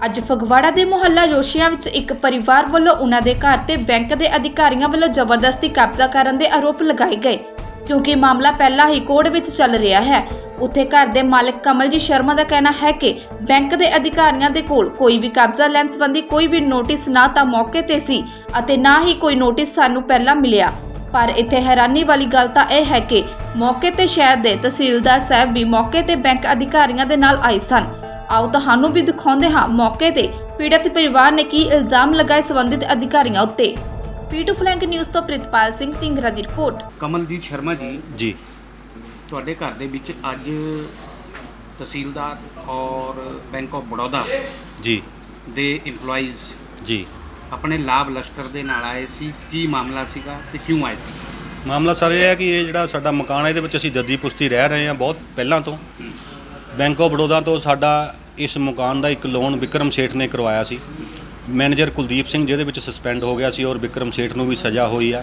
ਅੱਜ ਫਗਵਾੜਾ ਦੇ ਮੁਹੱਲਾ ਜੋਸ਼ੀਆਂ ਵਿੱਚ ਇੱਕ ਪਰਿਵਾਰ ਵੱਲੋਂ ਉਹਨਾਂ ਦੇ ਘਰ ਤੇ ਬੈਂਕ ਦੇ ਅਧਿਕਾਰੀਆਂ ਵੱਲੋਂ ਜ਼ਬਰਦਸਤੀ ਕਬਜ਼ਾ ਕਰਨ ਦੇ ਆਰੋਪ ਲਗਾਏ ਗਏ ਕਿਉਂਕਿ ਮਾਮਲਾ ਪਹਿਲਾਂ ਹੀ ਕੋਰਟ ਵਿੱਚ ਚੱਲ ਰਿਹਾ ਹੈ। ਉੱਥੇ ਘਰ ਦੇ ਮਾਲਕ ਕਮਲਜੀਤ ਸ਼ਰਮਾ ਦਾ ਕਹਿਣਾ ਹੈ ਕਿ ਬੈਂਕ ਦੇ ਅਧਿਕਾਰੀਆਂ ਦੇ ਕੋਲ ਕੋਈ ਵੀ ਕਬਜ਼ਾ ਲੈਣ ਸੰਬੰਧੀ ਕੋਈ ਵੀ ਨੋਟਿਸ ਨਾ ਤਾਂ ਮੌਕੇ ਤੇ ਸੀ ਅਤੇ ਨਾ ਹੀ ਕੋਈ ਨੋਟਿਸ ਸਾਨੂੰ ਪਹਿਲਾਂ ਮਿਲਿਆ। ਪਰ ਇੱਥੇ ਹੈਰਾਨੀ ਵਾਲੀ ਗੱਲ ਤਾਂ ਇਹ ਹੈ ਕਿ ਮੌਕੇ ਤੇ ਸ਼ਹਿਰ ਦੇ ਤਹਿਸੀਲਦਾਰ ਸਾਹਿਬ ਵੀ ਮੌਕੇ ਤੇ ਬੈਂਕ ਅਧਿਕਾਰੀਆਂ ਦੇ ਨਾਲ ਆਏ ਸਨ। आओ ਤੁਹਾਨੂੰ ਵੀ ਦਿਖਾਉਂਦੇ ਹਾਂ ਮੌਕੇ ਤੇ ਪੀੜਤ ਪਰਿਵਾਰ ਨੇ ਕੀ ਇਲਜ਼ਾਮ ਲਗਾਏ ਸੰਬੰਧਿਤ ਅਧਿਕਾਰੀਆਂ ਉੱਤੇ। ਪੀਟੂ ਫਲੈਂਕ ਨਿਊਜ਼ ਤੋਂ ਪ੍ਰਿਤਪਾਲ ਸਿੰਘ ਢਿੰਗਰਾ ਦੀ ਰਿਪੋਰਟ। ਕਮਲਜੀਤ ਸ਼ਰਮਾ ਜੀ ਤੁਹਾਡੇ ਘਰ ਦੇ ਵਿੱਚ ਅੱਜ ਤਹਿਸੀਲਦਾਰ ਔਰ ਬੈਂਕ ਆਫ ਬੜੌਦਾ ਜੀ ਦੇ EMPLOYEES ਜੀ ਆਪਣੇ ਲਾਭ ਲਸ਼ਕਰ ਦੇ ਨਾਲ ਆਏ ਸੀ। ਕੀ ਮਾਮਲਾ ਸੀਗਾ ਤੇ ਕਿਉਂ ਆਏ ਸੀ? ਮਾਮਲਾ ਸਰ ਇਹ ਹੈ ਕਿ ਇਹ ਜਿਹੜਾ ਸਾਡਾ ਮਕਾਨ ਹੈ ਇਹਦੇ ਵਿੱਚ ਅਸੀਂ ਜੱਦੀ ਪੁਸ਼ਤੀ ਰਹਿ ਰਹੇ ਹਾਂ ਬਹੁਤ ਪਹਿਲਾਂ ਤੋਂ। ਬੈਂਕ ਆਫ ਬੜੌਦਾ ਤੋਂ ਸਾਡਾ ਇਸ ਮਕਾਨ ਦਾ ਇੱਕ ਲੋਨ ਵਿਕਰਮ ਸੇਠ ਨੇ ਕਰਵਾਇਆ ਸੀ। ਮੈਨੇਜਰ ਕੁਲਦੀਪ ਸਿੰਘ ਜਿਹਦੇ ਵਿੱਚ ਸਸਪੈਂਡ ਹੋ ਗਿਆ ਸੀ ਔਰ ਵਿਕਰਮ ਸੇਠ ਨੂੰ ਵੀ ਸਜ਼ਾ ਹੋਈ ਆ।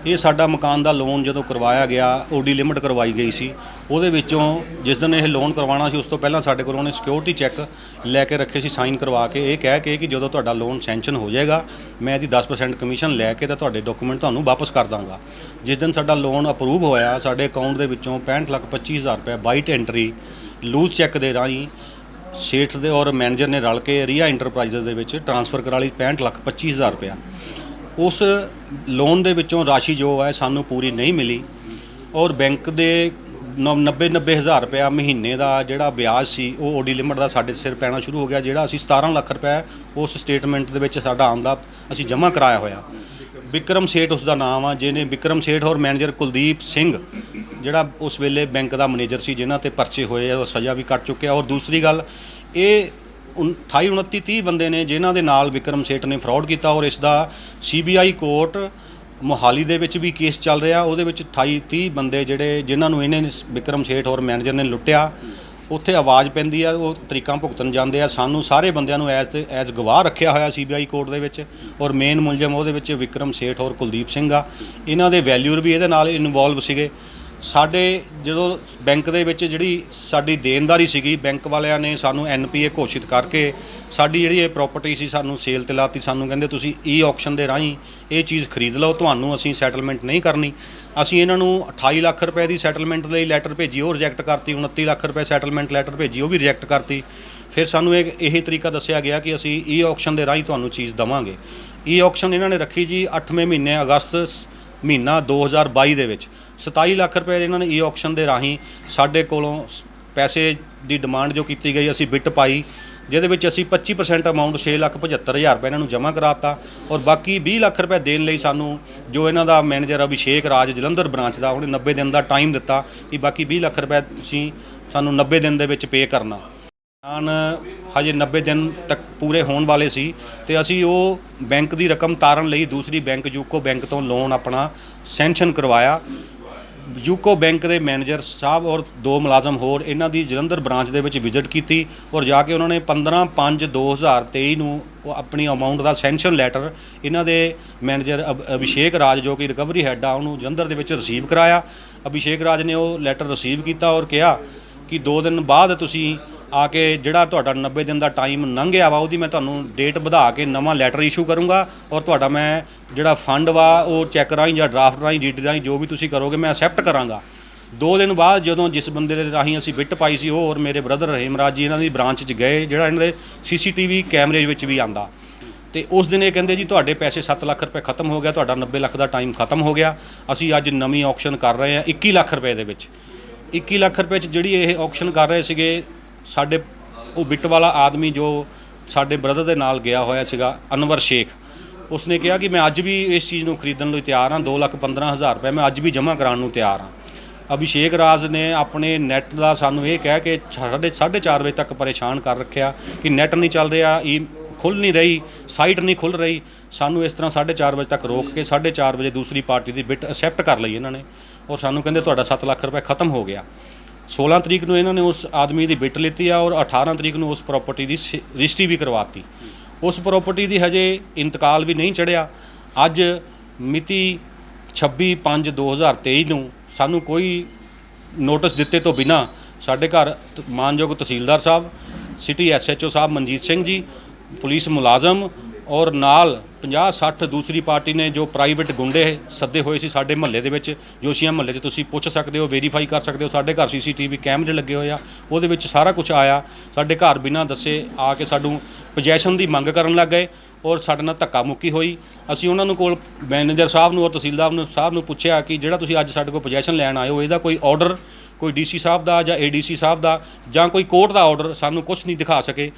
ਇਹ ਸਾਡਾ ਮਕਾਨ ਦਾ ਲੋਨ ਜਦੋਂ ਕਰਵਾਇਆ ਗਿਆ OD ਲਿਮਟ ਕਰਵਾਈ ਗਈ ਸੀ। ਉਹਦੇ ਵਿੱਚੋਂ ਜਿਸ ਦਿਨ ਇਹ ਲੋਨ ਕਰਵਾਉਣਾ ਸੀ ਉਸ ਤੋਂ ਪਹਿਲਾਂ ਸਾਡੇ ਕੋਲ ਉਹਨੇ ਸਿਕਿਉਰਿਟੀ ਚੈੱਕ ਲੈ ਕੇ ਰੱਖੇ ਸੀ ਸਾਈਨ ਕਰਵਾ ਕੇ, ਇਹ ਕਹਿ ਕੇ ਕਿ ਜਦੋਂ ਤੁਹਾਡਾ ਲੋਨ ਸੈਂਕਸ਼ਨ ਹੋ ਜਾਏਗਾ ਮੈਂ ਇਹਦੀ 10% ਕਮਿਸ਼ਨ ਲੈ ਕੇ ਤਾਂ ਤੁਹਾਡੇ ਡਾਕੂਮੈਂਟ ਤੁਹਾਨੂੰ ਵਾਪਸ ਕਰ ਦਾਂਗਾ। ਜਿਸ ਦਿਨ ਸਾਡਾ ਲੋਨ ਅਪਰੂਵ ਹੋਇਆ ਸਾਡੇ ਅਕਾਊਂਟ ਦੇ ਵਿੱਚੋਂ 65,25,000 ਰੁਪਏ ਬਾਈਟ ਐਂਟਰੀ ਲੂਜ਼ ਚੈੱਕ ਦੇ ਰਾਹੀਂ ਸੇਠ ਦੇ ਔਰ ਮੈਨੇਜਰ ਨੇ ਰਲ ਕੇ ਰੀਆ ਇੰਟਰਪ੍ਰਾਈਜ਼ਸ ਦੇ ਵਿੱਚ ਟ੍ਰਾਂਸਫਰ ਕਰਾ ਲਈ 65,25,000 ਰੁਪਇਆ। ਉਸ ਲੋਨ ਦੇ ਵਿੱਚੋਂ ਰਾਸ਼ੀ ਜੋ ਹੈ ਸਾਨੂੰ ਪੂਰੀ ਨਹੀਂ ਮਿਲੀ ਔਰ ਬੈਂਕ ਦੇ 90,000 ਰੁਪਇਆ ਮਹੀਨੇ ਦਾ ਜਿਹੜਾ ਵਿਆਜ ਸੀ ਉਹ OD ਲਿਮਟ ਦਾ ਸਾਡੇ ਸਿਰ ਪੈਣਾ ਸ਼ੁਰੂ ਹੋ ਗਿਆ, ਜਿਹੜਾ ਅਸੀਂ 17 ਲੱਖ ਰੁਪਏ ਉਸ ਸਟੇਟਮੈਂਟ ਦੇ ਵਿੱਚ ਸਾਡਾ ਆਉਂਦਾ ਅਸੀਂ ਜਮ੍ਹਾਂ ਕਰਾਇਆ ਹੋਇਆ। ਵਿਕਰਮ ਸੇਠ ਉਸ ਦਾ ਨਾਮ ਆ, ਜਿਹਨੇ ਵਿਕਰਮ ਸੇਠ ਔਰ ਮੈਨੇਜਰ ਕੁਲਦੀਪ ਸਿੰਘ ਜਿਹੜਾ ਉਸ ਵੇਲੇ ਬੈਂਕ ਦਾ ਮੈਨੇਜਰ ਸੀ, ਜਿਨ੍ਹਾਂ ਤੇ ਪਰਚੇ ਹੋਏ ਆ ਉਹ ਸਜ਼ਾ ਵੀ ਕੱਟ ਚੁੱਕਿਆ। ਔਰ ਦੂਸਰੀ ਗੱਲ ਇਹ 28 29 30 ਬੰਦੇ ਨੇ ਜਿਨ੍ਹਾਂ ਦੇ ਨਾਲ ਵਿਕਰਮ ਸੇਠ ਨੇ ਫਰਾਡ ਕੀਤਾ ਔਰ ਇਸ ਦਾ CBI ਕੋਰਟ ਮੋਹਾਲੀ ਦੇ ਵਿੱਚ ਵੀ ਕੇਸ ਚੱਲ ਰਿਹਾ। ਉਹਦੇ ਵਿੱਚ 28 30 ਬੰਦੇ ਜਿਹੜੇ ਜਿਨ੍ਹਾਂ ਨੂੰ ਇਹਨੇ ਵਿਕਰਮ ਸੇਠ ਔਰ ਮੈਨੇਜਰ ਨੇ ਲੁੱਟਿਆ, ਉੱਥੇ ਆਵਾਜ਼ ਪੈਂਦੀ ਆ, ਉਹ ਤਰੀਕਾਂ ਭੁਗਤਣ ਜਾਂਦੇ ਆ। ਸਾਨੂੰ ਸਾਰੇ ਬੰਦਿਆਂ ਨੂੰ ਐਜ਼ ਗਵਾਹ ਰੱਖਿਆ ਹੋਇਆ CBI ਕੋਰਟ ਦੇ ਵਿੱਚ ਔਰ ਮੇਨ ਮੁਲਜ਼ਮ ਉਹਦੇ ਵਿੱਚ ਵਿਕਰਮ ਸੇਠ ਔਰ ਕੁਲਦੀਪ ਸਿੰਘ ਆ। ਇਹਨਾਂ ਦੇ ਵੈਲਿਊਰ ਵੀ ਇਹਦੇ ਨਾਲ ਇਨਵੋਲਵ ਸੀਗੇ। ਸਾਡੇ ਜਦੋਂ ਬੈਂਕ ਦੇ ਵਿੱਚ ਜਿਹੜੀ ਸਾਡੀ ਦੇਣਦਾਰੀ ਸੀਗੀ ਬੈਂਕ ਵਾਲਿਆਂ ਨੇ ਸਾਨੂੰ NPA ਘੋਸ਼ਿਤ ਕਰਕੇ ਸਾਡੀ ਜਿਹੜੀ ਇਹ ਪ੍ਰਾਪਰਟੀ ਸੀ ਸਾਨੂੰ ਸੇਲ 'ਤੇ ਲਾਤੀ। ਸਾਨੂੰ ਕਹਿੰਦੇ ਤੁਸੀਂ E-auction ਦੇ ਰਾਹੀਂ ਇਹ ਚੀਜ਼ ਖਰੀਦ ਲਓ, ਤੁਹਾਨੂੰ ਅਸੀਂ ਸੈਟਲਮੈਂਟ ਨਹੀਂ ਕਰਨੀ। ਅਸੀਂ ਇਹਨਾਂ ਨੂੰ 28 ਲੱਖ ਰੁਪਏ ਦੀ ਸੈਟਲਮੈਂਟ ਲਈ ਲੈਟਰ ਭੇਜੀ, ਉਹ ਰਿਜੈਕਟ ਕਰਤੀ। 29 ਲੱਖ ਰੁਪਏ ਸੈਟਲਮੈਂਟ ਲੈਟਰ ਭੇਜੀ, ਉਹ ਵੀ ਰਿਜੈਕਟ ਕਰਤੀ। ਫਿਰ ਸਾਨੂੰ ਇਹ ਤਰੀਕਾ ਦੱਸਿਆ ਗਿਆ ਕਿ ਅਸੀਂ E-auction ਦੇ ਰਾਹੀਂ ਤੁਹਾਨੂੰ ਚੀਜ਼ ਦੇਵਾਂਗੇ। E-auction ਇਹਨਾਂ ਨੇ ਰੱਖੀ ਜੀ 8ਵੇਂ ਮਹੀਨੇ ਅਗਸਤ ਮਹੀਨਾ 2022 ਦੇ ਵਿੱਚ 27 ਲੱਖ ਰੁਪਏ ਇਹਨਾਂ ਨੇ E-auction ਦੇ ਰਾਹੀਂ ਸਾਡੇ ਕੋਲੋਂ ਪੈਸੇ ਦੀ ਡਿਮਾਂਡ ਜੋ ਕੀਤੀ ਗਈ ਅਸੀਂ ਬਿੱਟ ਪਾਈ, ਜਿਹਦੇ ਵਿੱਚ ਅਸੀਂ 25% ਅਮਾਊਂਟ 6,75,000 ਰੁਪਏ ਇਹਨਾਂ ਨੂੰ ਜਮ੍ਹਾਂ ਕਰਾਤਾ ਔਰ ਬਾਕੀ 20 ਲੱਖ ਰੁਪਏ ਦੇਣ ਲਈ ਸਾਨੂੰ ਜੋ ਇਹਨਾਂ ਦਾ ਮੈਨੇਜਰ ਅਭਿਸ਼ੇਕ ਰਾਜ ਜਲੰਧਰ ਬ੍ਰਾਂਚ ਦਾ ਉਹਨੇ 90 ਦਿਨ ਦਾ ਟਾਈਮ ਦਿੱਤਾ ਕਿ ਬਾਕੀ 20 ਲੱਖ ਰੁਪਏ ਤੁਸੀਂ ਸਾਨੂੰ 90 ਦਿਨ ਦੇ ਵਿੱਚ ਪੇ ਕਰਨਾ। ਹਜੇ 90 ਦਿਨ ਤੱਕ ਪੂਰੇ ਹੋਣ ਵਾਲੇ ਸੀ ਤੇ ਅਸੀਂ ਉਹ ਬੈਂਕ ਦੀ ਰਕਮ ਤਾਰਨ ਲਈ ਦੂਸਰੀ ਬੈਂਕ ਯੂਕੋ ਬੈਂਕ ਤੋਂ ਲੋਨ ਆਪਣਾ ਸੈਂਕਸ਼ਨ ਕਰਵਾਇਆ। ਯੂਕੋ ਬੈਂਕ ਦੇ ਮੈਨੇਜਰ ਸਾਹਿਬ ਔਰ 2 ਮੁਲਾਜ਼ਮ ਹੋਰ ਇਹਨਾਂ ਦੀ ਜਲੰਧਰ ਬ੍ਰਾਂਚ ਦੇ ਵਿੱਚ ਵਿਜ਼ਿਟ ਕੀਤੀ ਔਰ ਜਾ ਕੇ ਉਹਨਾਂ ਨੇ 15/5/2023 ਨੂੰ ਉਹ ਆਪਣੀ ਅਮਾਊਂਟ ਦਾ ਸੈਂਕਸ਼ਨ ਲੈਟਰ ਇਹਨਾਂ ਦੇ ਮੈਨੇਜਰ ਅਭਿਸ਼ੇਕ ਰਾਜ ਜੋ ਕਿ ਰਿਕਵਰੀ ਹੈੱਡ ਆ ਉਹਨੂੰ ਜਲੰਧਰ ਦੇ ਵਿੱਚ ਰਿਸੀਵ ਕਰਾਇਆ। ਅਭਿਸ਼ੇਕ ਰਾਜ ਨੇ ਉਹ ਲੈਟਰ ਰਿਸੀਵ ਕੀਤਾ ਔਰ ਕਿਹਾ ਕਿ 2 ਦਿਨ ਬਾਅਦ ਤੁਸੀਂ ਆ ਕੇ ਜਿਹੜਾ ਤੁਹਾਡਾ 90 ਦਿਨ ਦਾ ਟਾਈਮ ਲੰਘਿਆ ਵਾ ਉਹਦੀ ਮੈਂ ਤੁਹਾਨੂੰ ਡੇਟ ਵਧਾ ਕੇ ਨਵਾਂ ਲੈਟਰ ਇਸ਼ੂ ਕਰੂੰਗਾ ਔਰ ਤੁਹਾਡਾ ਮੈਂ ਜਿਹੜਾ ਫੰਡ ਵਾ ਉਹ ਚੈੱਕ ਰਾਹੀਂ ਜਾਂ ਡਰਾਫਟ ਰਾਹੀਂ DD ਰਾਹੀਂ ਜੋ ਵੀ ਤੁਸੀਂ ਕਰੋਗੇ ਮੈਂ ਅਸੈਪਟ ਕਰਾਂਗਾ। 2 ਦਿਨ ਬਾਅਦ ਜਦੋਂ ਜਿਸ ਬੰਦੇ ਦੇ ਰਾਹੀਂ ਅਸੀਂ ਬਿੱਟ ਪਾਈ ਸੀ ਉਹ ਔਰ ਮੇਰੇ ਬ੍ਰਦਰ ਰਹੀਮ ਰਾਜ ਜੀ ਇਹਨਾਂ ਦੀ ਬ੍ਰਾਂਚ 'ਚ ਗਏ, ਜਿਹੜਾ ਇਹਨਾਂ ਦੇ CCTV ਕੈਮਰੇ ਵਿੱਚ ਵੀ ਆਂਦਾ, ਤੇ ਉਸ ਦਿਨ ਇਹ ਕਹਿੰਦੇ ਜੀ ਤੁਹਾਡੇ ਪੈਸੇ 7 ਲੱਖ ਰੁਪਏ ਖਤਮ ਹੋ ਗਿਆ, ਤੁਹਾਡਾ 90 ਲੱਖ ਦਾ ਟਾਈਮ ਖਤਮ ਹੋ ਗਿਆ। ਅਸੀਂ ਅੱਜ ਨਵੀਂ ਆਕਸ਼ਨ ਕਰ ਰਹੇ ਹਾਂ 21 ਲੱਖ ਰੁਪਏ ਦੇ ਵਿੱਚ। 21 ਲੱਖ ਰੁਪਏ 'ਚ ਜਿਹੜੀ ਇਹ ਆਕਸ਼ਨ ਕਰ ਰਹੇ ਸੀਗੇ ਸਾਡੇ ਉਹ ਬਿੱਟ ਵਾਲਾ ਆਦਮੀ ਜੋ ਸਾਡੇ ਬ੍ਰਦਰ ਦੇ ਨਾਲ ਗਿਆ ਹੋਇਆ ਸੀਗਾ ਅਨਵਰ ਸ਼ੇਖ, ਉਸਨੇ ਕਿਹਾ ਕਿ ਮੈਂ ਅੱਜ ਵੀ ਇਸ ਚੀਜ਼ ਨੂੰ ਖਰੀਦਣ ਲਈ ਤਿਆਰ ਹਾਂ, 2,15,000 ਰੁਪਏ ਮੈਂ ਅੱਜ ਵੀ ਜਮ੍ਹਾਂ ਕਰਾਉਣ ਨੂੰ ਤਿਆਰ ਹਾਂ। ਅਭਿਸ਼ੇਕ ਰਾਜ ਨੇ ਆਪਣੇ ਨੈੱਟ ਦਾ ਸਾਨੂੰ ਇਹ ਕਹਿ ਕੇ 4:30 ਵਜੇ ਤੱਕ ਪਰੇਸ਼ਾਨ ਕਰ ਰੱਖਿਆ ਕਿ ਨੈੱਟ ਨਹੀਂ ਚੱਲ ਰਿਹਾ, ਖੁੱਲ੍ਹ ਨਹੀਂ ਰਹੀ, ਸਾਈਟ ਨਹੀਂ ਖੁੱਲ੍ਹ ਰਹੀ। ਸਾਨੂੰ ਇਸ ਤਰ੍ਹਾਂ 4:30 ਵਜੇ ਤੱਕ ਰੋਕ ਕੇ 4:30 ਵਜੇ ਦੂਸਰੀ ਪਾਰਟੀ ਦੀ ਬਿੱਟ ਅਸੈਪਟ ਕਰ ਲਈ ਇਹਨਾਂ ਨੇ ਔਰ ਸਾਨੂੰ ਕਹਿੰਦੇ ਤੁਹਾਡਾ 7 ਲੱਖ ਰੁਪਏ ਖਤਮ ਹੋ ਗਿਆ। 16 ਤਰੀਕ ਨੂੰ ਇਹਨਾਂ ਨੇ ਉਸ ਆਦਮੀ ਦੀ ਬਿੱਟ ਲਿੱਤੀ ਆ ਔਰ 18 ਤਰੀਕ ਨੂੰ ਉਸ ਪ੍ਰਾਪਰਟੀ ਦੀ ਰਜਿਸਟਰੀ ਵੀ ਕਰਵਾਤੀ। ਉਸ ਪ੍ਰਾਪਰਟੀ ਦੀ ਹਜੇ ਇੰਤਕਾਲ ਵੀ ਨਹੀਂ ਚੜ੍ਹਿਆ। ਅੱਜ ਮਿਤੀ 26/5/2023 ਨੂੰ ਸਾਨੂੰ ਕੋਈ ਨੋਟਿਸ ਦਿੱਤੇ ਤੋਂ ਬਿਨਾਂ ਸਾਡੇ ਘਰ ਮਾਨਯੋਗ ਤਹਿਸੀਲਦਾਰ ਸਾਹਿਬ, ਸਿਟੀ SHO ਸਾਹਿਬ ਮਨਜੀਤ ਸਿੰਘ ਜੀ, ਪੁਲਿਸ ਮੁਲਾਜ਼ਮ ਔਰ ਨਾਲ 50-60 ਦੂਸਰੀ ਪਾਰਟੀ ਨੇ ਜੋ ਪ੍ਰਾਈਵੇਟ ਗੁੰਡੇ ਸੱਦੇ ਹੋਏ ਸੀ ਸਾਡੇ ਮਹੱਲੇ ਦੇ ਵਿੱਚ। ਜੋਸ਼ੀਆਂ ਮਹੱਲੇ 'ਚ ਤੁਸੀਂ ਪੁੱਛ ਸਕਦੇ ਹੋ, ਵੈਰੀਫਾਈ ਕਰ ਸਕਦੇ ਹੋ। ਸਾਡੇ ਘਰ CCTV ਕੈਮਰੇ ਲੱਗੇ ਹੋਏ ਆ, ਉਹਦੇ ਵਿੱਚ ਸਾਰਾ ਕੁਝ ਆਇਆ। ਸਾਡੇ ਘਰ ਬਿਨਾਂ ਦੱਸੇ ਆ ਕੇ ਸਾਨੂੰ ਪੋਜੈਸ਼ਨ ਦੀ ਮੰਗ ਕਰਨ ਲੱਗ ਗਏ ਔਰ ਸਾਡੇ ਨਾਲ ਧੱਕਾ ਮੁੱਕੀ ਹੋਈ। ਅਸੀਂ ਉਹਨਾਂ ਨੂੰ ਕੋਲ ਮੈਨੇਜਰ ਸਾਹਿਬ ਨੂੰ ਔਰ ਤਹਿਸੀਲਦਾਰ ਸਾਹਿਬ ਨੂੰ ਪੁੱਛਿਆ ਕਿ ਜਿਹੜਾ ਤੁਸੀਂ ਅੱਜ ਸਾਡੇ ਕੋਲ ਪੋਜੈਸ਼ਨ ਲੈਣ ਆਏ ਹੋ, ਇਹਦਾ ਕੋਈ ਆਰਡਰ, ਕੋਈ DC ਸਾਹਿਬ ਦਾ ਜਾਂ ADC ਸਾਹਿਬ ਦਾ ਜਾਂ ਕੋਈ ਕੋਰਟ ਦਾ ਆਰਡਰ ਸਾਨੂੰ ਕੁਝ ਨਹੀਂ ਦਿਖਾ ਸਕੇ।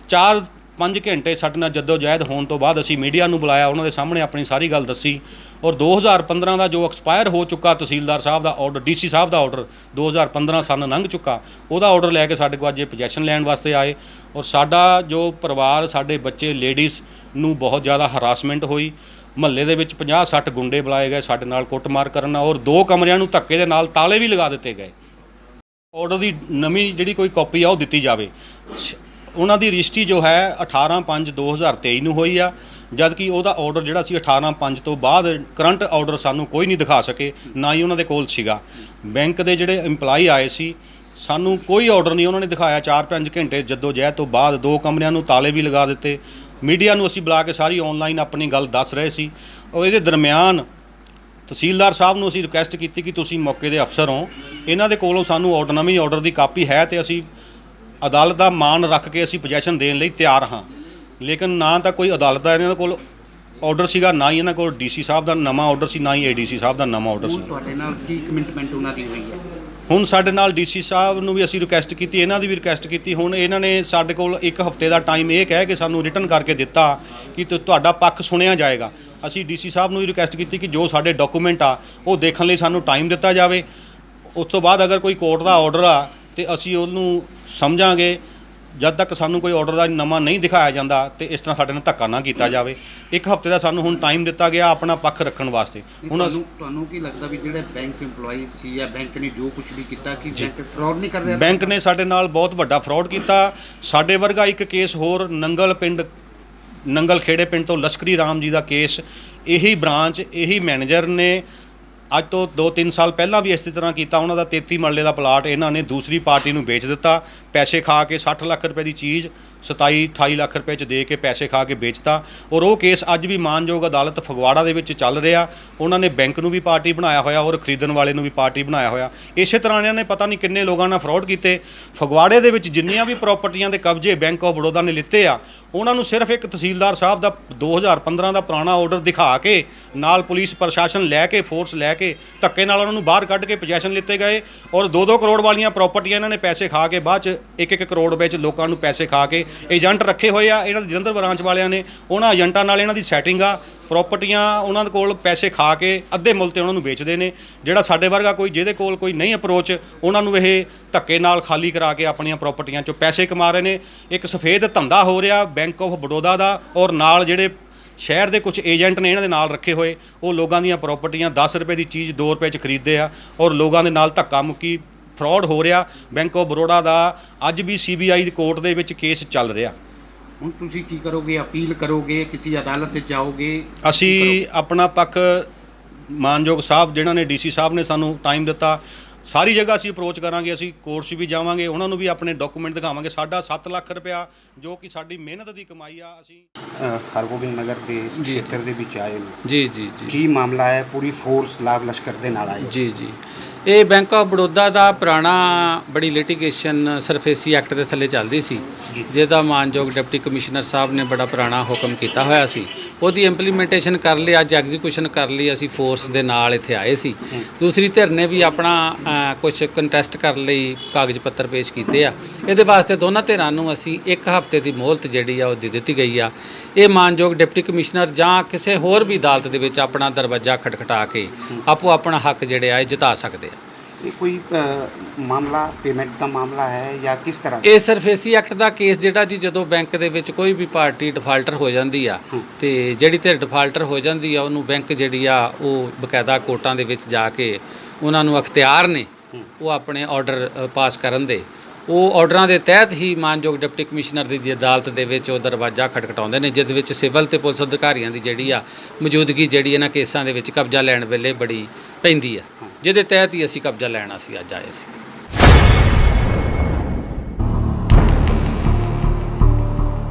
4-5 ਘੰਟੇ ਸਾਡੇ ਨਾਲ ਜਹਿਦ ਹੋਣ ਤੋਂ ਬਾਅਦ ਅਸੀਂ ਮੀਡੀਆ ਨੂੰ ਬੁਲਾਇਆ, ਉਹਨਾਂ ਦੇ ਸਾਹਮਣੇ ਆਪਣੀ ਸਾਰੀ ਗੱਲ ਦੱਸੀ ਔਰ 2015 ਦਾ ਜੋ ਐਕਸਪਾਇਰ ਹੋ ਚੁੱਕਾ ਤਹਿਸੀਲਦਾਰ ਸਾਹਿਬ ਦਾ ਆਰਡਰ, DC ਸਾਹਿਬ ਦਾ ਆਰਡਰ 2015 ਸਾਲ ਲੰਘ ਚੁੱਕਾ, ਉਹਦਾ ਆਰਡਰ ਲੈ ਕੇ ਸਾਡੇ ਕੋਲ ਅੱਜ ਇਹ ਪੋਜੈਸ਼ਨ ਲੈਣ ਵਾਸਤੇ ਆਏ। ਔਰ ਸਾਡਾ ਜੋ ਪਰਿਵਾਰ, ਸਾਡੇ ਬੱਚੇ, ਲੇਡੀਜ਼ ਨੂੰ ਬਹੁਤ ਜ਼ਿਆਦਾ ਹਰਾਸਮੈਂਟ ਹੋਈ। ਮਹੱਲੇ ਦੇ ਵਿੱਚ 50-60 ਗੁੰਡੇ ਬੁਲਾਏ ਗਏ ਸਾਡੇ ਨਾਲ ਕੁੱਟਮਾਰ ਕਰਨ ਔਰ 2 ਕਮਰਿਆਂ ਨੂੰ ਧੱਕੇ ਦੇ ਨਾਲ ਤਾਲੇ ਵੀ ਲਗਾ ਦਿੱਤੇ ਗਏ। ਆਰਡਰ ਦੀ ਨਵੀਂ ਜਿਹੜੀ ਕੋਈ ਕਾਪੀ ਆ ਉਹ ਦਿੱਤੀ ਜਾਵੇ। ਉਹਨਾਂ ਦੀ ਰਜਿਸਟਰੀ ਜੋ ਹੈ 18/5/2023 ਨੂੰ ਹੋਈ ਆ, ਜਦ ਕਿ ਉਹਦਾ ਆਰਡਰ ਜਿਹੜਾ ਸੀ 18/5 ਤੋਂ ਬਾਅਦ ਕਰੰਟ ਆਰਡਰ ਸਾਨੂੰ ਕੋਈ ਨਹੀਂ ਦਿਖਾ ਸਕੇ, ਨਾ ਹੀ ਉਹਨਾਂ ਦੇ ਕੋਲ ਸੀਗਾ। ਬੈਂਕ ਦੇ ਜਿਹੜੇ EMPLOYE ਆਏ ਸੀ, ਸਾਨੂੰ ਕੋਈ ਆਰਡਰ ਨਹੀਂ ਉਹਨਾਂ ਨੇ ਦਿਖਾਇਆ। 4-5 ਘੰਟੇ ਜਹਿਦ ਤੋਂ ਬਾਅਦ 2 ਕਮਰਿਆਂ ਨੂੰ ਤਾਲੇ ਵੀ ਲਗਾ ਦਿੱਤੇ। ਮੀਡੀਆ ਨੂੰ ਅਸੀਂ ਬੁਲਾ ਕੇ ਸਾਰੀ ਆਨਲਾਈਨ ਆਪਣੀ ਗੱਲ ਦੱਸ ਰਹੇ ਸੀ ਔਰ ਇਹਦੇ ਦਰਮਿਆਨ ਤਹਿਸੀਲਦਾਰ ਸਾਹਿਬ ਨੂੰ ਅਸੀਂ ਰਿਕੁਐਸਟ ਕੀਤੀ ਕਿ ਤੁਸੀਂ ਮੌਕੇ ਦੇ ਅਫਸਰ ਹੋ, ਇਹਨਾਂ ਦੇ ਕੋਲੋਂ ਸਾਨੂੰ ਆਰਡਰ, ਨਵੀਂ ਆਰਡਰ ਦੀ ਕਾਪੀ ਹੈ ਤੇ ਅਸੀਂ ਅਦਾਲਤ ਦਾ ਮਾਣ ਰੱਖ ਕੇ ਅਸੀਂ ਪੋਜੈਸ਼ਨ ਦੇਣ ਲਈ ਤਿਆਰ ਹਾਂ। ਲੇਕਿਨ ਨਾ ਤਾਂ ਕੋਈ ਅਦਾਲਤ ਦਾ ਇਹਨਾਂ ਕੋਲ ਆਰਡਰ ਸੀਗਾ, ਨਾ ਹੀ ਇਹਨਾਂ ਕੋਲ DC ਸਾਹਿਬ ਦਾ ਨਵਾਂ ਆਰਡਰ ਸੀ, ਨਾ ਹੀ ADC ਸਾਹਿਬ ਦਾ ਨਵਾਂ ਆਰਡਰ ਸੀ। ਤੁਹਾਡੇ ਨਾਲ ਕੀ ਕਮਿਟਮੈਂਟ ਉਹਨਾਂ ਦੀ ਹੋਈ ਹੈ? ਹੁਣ ਸਾਡੇ ਨਾਲ DC ਸਾਹਿਬ ਨੂੰ ਵੀ ਅਸੀਂ ਰਿਕੁਐਸਟ ਕੀਤੀ, ਇਹਨਾਂ ਦੀ ਵੀ ਰਿਕੁਐਸਟ ਕੀਤੀ। ਹੁਣ ਇਹਨਾਂ ਨੇ ਸਾਡੇ ਕੋਲ 1 ਹਫ਼ਤੇ ਦਾ ਟਾਈਮ ਇਹ ਕਹਿ ਕੇ ਸਾਨੂੰ ਰਿਟਨ ਕਰਕੇ ਦਿੱਤਾ ਕਿ ਤੁਹਾਡਾ ਪੱਖ ਸੁਣਿਆ ਜਾਏਗਾ। ਅਸੀਂ DC ਸਾਹਿਬ ਨੂੰ ਵੀ ਰਿਕੁਐਸਟ ਕੀਤੀ ਕਿ ਜੋ ਸਾਡੇ ਡਾਕੂਮੈਂਟ ਆ ਉਹ ਦੇਖਣ ਲਈ ਸਾਨੂੰ ਟਾਈਮ ਦਿੱਤਾ ਜਾਵੇ। ਉਸ ਤੋਂ ਬਾਅਦ ਅਗਰ ਕੋਈ ਕੋਰਟ ਦਾ ਆਰਡਰ ਆ ਤੇ ਅਸੀਂ ਉਹਨੂੰ ਸਮਝਾਂਗੇ। ਜਦ ਤੱਕ ਸਾਨੂੰ ਕੋਈ ਆਰਡਰ ਦਾ ਨਵਾਂ ਨਹੀਂ ਦਿਖਾਇਆ ਜਾਂਦਾ ਤੇ ਇਸ ਤਰ੍ਹਾਂ ਸਾਡੇ ਨਾਲ ਧੱਕਾ ਨਾ ਕੀਤਾ ਜਾਵੇ। 1 ਹਫ਼ਤੇ ਦਾ ਸਾਨੂੰ ਹੁਣ ਟਾਈਮ ਦਿੱਤਾ ਗਿਆ ਆਪਣਾ ਪੱਖ ਰੱਖਣ ਵਾਸਤੇ। ਹੁਣ ਤੁਹਾਨੂੰ ਕੀ ਲੱਗਦਾ ਵੀ ਜਿਹੜੇ ਬੈਂਕ EMPLOYE ਸੀ ਜਾਂ ਬੈਂਕ ਨੇ ਜੋ ਕੁਝ ਵੀ ਕੀਤਾ ਕਿ ਬੈਂਕ ਫਰਾਡ ਨਹੀਂ ਕਰ ਰਿਹਾ? ਬੈਂਕ ਨੇ ਸਾਡੇ ਨਾਲ ਬਹੁਤ ਵੱਡਾ ਫਰਾਡ ਕੀਤਾ। ਸਾਡੇ ਵਰਗਾ ਇੱਕ ਕੇਸ ਹੋਰ ਨੰਗਲ ਖੇੜੇ ਪਿੰਡ ਤੋਂ ਲਸ਼ਕਰੀ ਰਾਮ ਜੀ ਦਾ ਕੇਸ, ਇਹੀ ਬ੍ਰਾਂਚ, ਇਹੀ ਮੈਨੇਜਰ ਨੇ ਅੱਜ ਤੋਂ 2-3 ਸਾਲ ਪਹਿਲਾਂ ਵੀ ਇਸੇ ਤਰ੍ਹਾਂ ਕੀਤਾ। ਉਹਨਾਂ ਦਾ 33 ਮਰਲੇ ਦਾ ਪਲਾਟ ਇਹਨਾਂ ਨੇ ਦੂਸਰੀ ਪਾਰਟੀ ਨੂੰ ਵੇਚ ਦਿੱਤਾ। ਪੈਸੇ ਖਾ ਕੇ 60 ਲੱਖ ਰੁਪਏ ਦੀ ਚੀਜ਼ 27-28 ਲੱਖ ਰੁਪਏ 'ਚ ਦੇ ਕੇ ਪੈਸੇ ਖਾ ਕੇ ਵੇਚਤਾ। ਔਰ ਉਹ ਕੇਸ ਅੱਜ ਵੀ ਮਾਨਯੋਗ ਅਦਾਲਤ ਫਗਵਾੜਾ ਦੇ ਵਿੱਚ ਚੱਲ ਰਿਹਾ। ਉਹਨਾਂ ਨੇ ਬੈਂਕ ਨੂੰ ਵੀ ਪਾਰਟੀ ਬਣਾਇਆ ਹੋਇਆ ਔਰ ਖਰੀਦਣ ਵਾਲੇ ਨੂੰ ਵੀ ਪਾਰਟੀ ਬਣਾਇਆ ਹੋਇਆ। ਇਸੇ ਤਰ੍ਹਾਂ ਇਹਨਾਂ ਨੇ ਪਤਾ ਨਹੀਂ ਕਿੰਨੇ ਲੋਕਾਂ ਨਾਲ ਫਰਾਡ ਕੀਤੇ। ਫਗਵਾੜੇ ਦੇ ਵਿੱਚ ਜਿੰਨੀਆਂ ਵੀ ਪ੍ਰਾਪਰਟੀਆਂ ਦੇ ਕਬਜ਼ੇ ਬੈਂਕ ਆਫ ਬੜੌਦਾ ਨੇ ਲਿੱਤੇ ਆ, ਉਹਨਾਂ ਨੂੰ ਸਿਰਫ ਇੱਕ ਤਹਿਸੀਲਦਾਰ ਸਾਹਿਬ ਦਾ 2015 ਦਾ ਪੁਰਾਣਾ ਆਰਡਰ ਦਿਖਾ ਕੇ ਨਾਲ ਪੁਲਿਸ ਪ੍ਰਸ਼ਾਸਨ ਲੈ ਕੇ, ਫੋਰਸ ਲੈ ਕੇ ਧੱਕੇ ਨਾਲ ਉਹਨਾਂ ਨੂੰ ਬਾਹਰ ਕੱਢ ਕੇ ਪੋਜੈਸ਼ਨ ਲਿੱਤੇ ਗਏ। ਔਰ 2-2 ਕਰੋੜ ਵਾਲੀਆਂ ਪ੍ਰਾਪਰਟੀਆਂ ਇਹਨਾਂ ਨੇ ਪੈਸੇ ਖਾ ਕੇ ਬਾਅਦ 'ਚ 1-1 ਕਰੋੜ ਵਿੱਚ ਲੋਕਾਂ ਨੂੰ ਪੈਸੇ ਖਾ ਕੇ ਏਜੰਟ ਰੱਖੇ ਹੋਏ ਆ ਇਹਨਾਂ ਦੇ ਜਲੰਧਰ ਬ੍ਰਾਂਚ ਵਾਲਿਆਂ ਨੇ। ਉਹਨਾਂ ਏਜੰਟਾਂ ਨਾਲ ਇਹਨਾਂ ਦੀ ਸੈਟਿੰਗ ਆ। ਪ੍ਰਾਪਰਟੀਆਂ ਉਹਨਾਂ ਦੇ ਕੋਲ ਪੈਸੇ ਖਾ ਕੇ ਅੱਧੇ ਮੁੱਲ ਤੇ ਉਹਨਾਂ ਨੂੰ ਵੇਚਦੇ ਨੇ। ਜਿਹੜਾ ਸਾਡੇ ਵਰਗਾ ਕੋਈ ਜਿਹਦੇ ਕੋਲ ਕੋਈ ਨਹੀਂ ਅਪਰੋਚ, ਉਹਨਾਂ ਨੂੰ ਇਹ ਧੱਕੇ ਨਾਲ ਖਾਲੀ ਕਰਾ ਕੇ ਆਪਣੀਆਂ ਪ੍ਰਾਪਰਟੀਆਂ 'ਚੋਂ ਪੈਸੇ ਕਮਾ ਰਹੇ ਨੇ। ਇੱਕ ਸਫੇਦ ਧੰਦਾ ਹੋ ਰਿਹਾ ਬੈਂਕ ਆਫ ਬੜੌਦਾ ਦਾ ਔਰ ਨਾਲ ਜਿਹੜੇ ਸ਼ਹਿਰ ਦੇ ਕੁਝ ਏਜੰਟ ਨੇ ਇਹਨਾਂ ਦੇ ਨਾਲ ਰੱਖੇ ਹੋਏ, ਉਹ ਲੋਕਾਂ ਦੀਆਂ ਪ੍ਰਾਪਰਟੀਆਂ 10 ਰੁਪਏ ਦੀ ਚੀਜ਼ 2 ਰੁਪਏ 'ਚ ਖਰੀਦਦੇ ਆ ਔਰ ਲੋਕਾਂ ਦੇ ਨਾਲ ਧੱਕਾ ਮੁੱਕੀ ਫਰਾਡ ਹੋ ਰਿਹਾ। ਬੈਂਕ ਆਫ ਬੜੌਦਾ ਦਾ ਅੱਜ ਵੀ CBI ਦੀ ਕੋਰਟ ਦੇ ਵਿੱਚ ਕੇਸ ਚੱਲ ਰਿਹਾ। ਹੁਣ ਤੁਸੀਂ ਕੀ ਕਰੋਗੇ? ਅਪੀਲ ਕਰੋਗੇ? ਕਿਸੇ ਅਦਾਲਤ 'ਤੇ ਜਾਓਗੇ? ਅਸੀਂ ਆਪਣਾ ਪੱਖ ਮਾਨਯੋਗ ਸਾਹਿਬ ਜਿਹਨਾਂ ਨੇ DC ਸਾਹਿਬ ਨੇ ਸਾਨੂੰ ਟਾਈਮ ਦਿੱਤਾ, ਸਾਰੀ ਜਗ੍ਹਾ ਅਸੀਂ ਅਪਰੋਚ ਕਰਾਂਗੇ। ਅਸੀਂ ਕੋਰਟ 'ਚ ਵੀ ਜਾਵਾਂਗੇ, ਉਹਨਾਂ ਨੂੰ ਵੀ ਆਪਣੇ ਡਾਕੂਮੈਂਟ ਦਿਖਾਵਾਂਗੇ। ਸਾਡਾ 7 ਲੱਖ ਰੁਪਇਆ ਜੋ ਕਿ ਸਾਡੀ ਮਿਹਨਤ ਦੀ ਕਮਾਈ ਆ। ਅਸੀਂ ਹਰਗੋਬਿੰਦ ਨਗਰ ਦੇ ਖੇਤਰ ਦੇ ਵਿੱਚ ਆਏ ਨੇ। ਜੀ ਕੀ ਮਾਮਲਾ ਹੈ? ਪੂਰੀ ਫੋਰਸ ਲਾਭ ਲਸ਼ਕਰ ਦੇ ਨਾਲ ਆਏ। ਜੀ ਇਹ ਬੈਂਕ ਆਫ ਬੜੌਦਾ ਦਾ ਪੁਰਾਣਾ ਬੜੀ ਲਿਟੀਗੇਸ਼ਨ ਸਰਫੇਸੀ ਐਕਟ ਦੇ ਥੱਲੇ ਚੱਲਦੀ ਸੀ, ਜਿਹਦਾ ਮਾਨਯੋਗ ਡਿਪਟੀ ਕਮਿਸ਼ਨਰ ਸਾਹਿਬ ਨੇ ਬੜਾ ਪੁਰਾਣਾ ਹੁਕਮ ਕੀਤਾ ਹੋਇਆ ਸੀ। ਉਹਦੀ ਇੰਪਲੀਮੈਂਟੇਸ਼ਨ ਕਰ ਲਈ, ਅੱਜ ਐਗਜ਼ੀਕਿਊਸ਼ਨ ਕਰ ਲਈ। ਅਸੀਂ ਫੋਰਸ ਦੇ ਨਾਲ ਇੱਥੇ ਆਏ ਸੀ। ਦੂਸਰੀ ਧਿਰ ਨੇ ਵੀ ਆਪਣਾ ਕੁਝ ਕੰਟੈਸਟ ਕਰਨ ਲਈ ਕਾਗਜ਼ ਪੱਤਰ ਪੇਸ਼ ਕੀਤੇ ਆ। ਇਹਦੇ ਵਾਸਤੇ ਦੋਨਾਂ ਧਿਰਾਂ ਨੂੰ ਅਸੀਂ 1 ਹਫ਼ਤੇ ਦੀ ਮੋਹਲਤ ਜਿਹੜੀ ਆ ਉਹ ਦੇ ਦਿੱਤੀ ਗਈ ਆ। ਇਹ ਮਾਨਯੋਗ ਡਿਪਟੀ ਕਮਿਸ਼ਨਰ ਜਾਂ ਕਿਸੇ ਹੋਰ ਵੀ ਅਦਾਲਤ ਦੇ ਵਿੱਚ ਆਪਣਾ ਦਰਵਾਜ਼ਾ ਖਟਖਟਾ ਕੇ ਆਪੋ ਆਪਣਾ ਹੱਕ ਜਿਹੜੇ ਆ ਇਹ ਜਿਤਾ ਸਕਦੇ ਆ। ਇਹ ਕੋਈ ਮਾਮਲਾ ਪੇਮੈਂਟ ਦਾ ਮਾਮਲਾ ਹੈ ਜਾਂ ਕਿਸ ਤਰ੍ਹਾਂ? ਇਹ ਸਰਫੇਸੀ ਐਕਟ ਦਾ ਕੇਸ ਜਿਹੜਾ ਜੀ, ਜਦੋਂ ਬੈਂਕ ਦੇ ਵਿੱਚ ਕੋਈ ਵੀ ਪਾਰਟੀ ਡਿਫਾਲਟਰ ਹੋ ਜਾਂਦੀ ਆ ਤੇ ਜਿਹੜੀ ਧਿਰ ਡਿਫਾਲਟਰ ਹੋ ਜਾਂਦੀ ਆ ਉਹਨੂੰ ਬੈਂਕ ਜਿਹੜੀ ਆ ਉਹ ਬਕਾਇਦਾ ਕੋਰਟਾਂ ਦੇ ਵਿੱਚ ਜਾ ਕੇ ਉਹਨਾਂ ਨੂੰ ਅਖਤਿਆਰ ਨੇ ਉਹ ਆਪਣੇ ਆਰਡਰ ਪਾਸ ਕਰਨ ਦੇ। ਉਹ ਆਰਡਰਾਂ ਦੇ ਤਹਿਤ ਹੀ ਮਾਨਯੋਗ ਡਿਪਟੀ ਕਮਿਸ਼ਨਰ ਦੀ ਅਦਾਲਤ ਦੇ ਵਿੱਚ ਉਹ ਦਰਵਾਜ਼ਾ ਖਟਖਟਾਉਂਦੇ ਨੇ, ਜਿਸ ਵਿੱਚ ਸਿਵਲ ਤੇ ਪੁਲਿਸ ਅਧਿਕਾਰੀਆਂ ਦੀ ਜਿਹੜੀ ਆ ਮੌਜੂਦਗੀ ਜਿਹੜੀ ਇਹਨਾਂ ਕੇਸਾਂ ਦੇ ਵਿੱਚ ਕਬਜ਼ਾ ਲੈਣ ਵੇਲੇ ਬੜੀ ਪੈਂਦੀ ਆ, ਜਿਹਦੇ ਤਹਿਤ ਹੀ ਅਸੀਂ ਕਬਜ਼ਾ ਲੈਣਾ ਸੀ ਅੱਜ ਆਏ ਸੀ।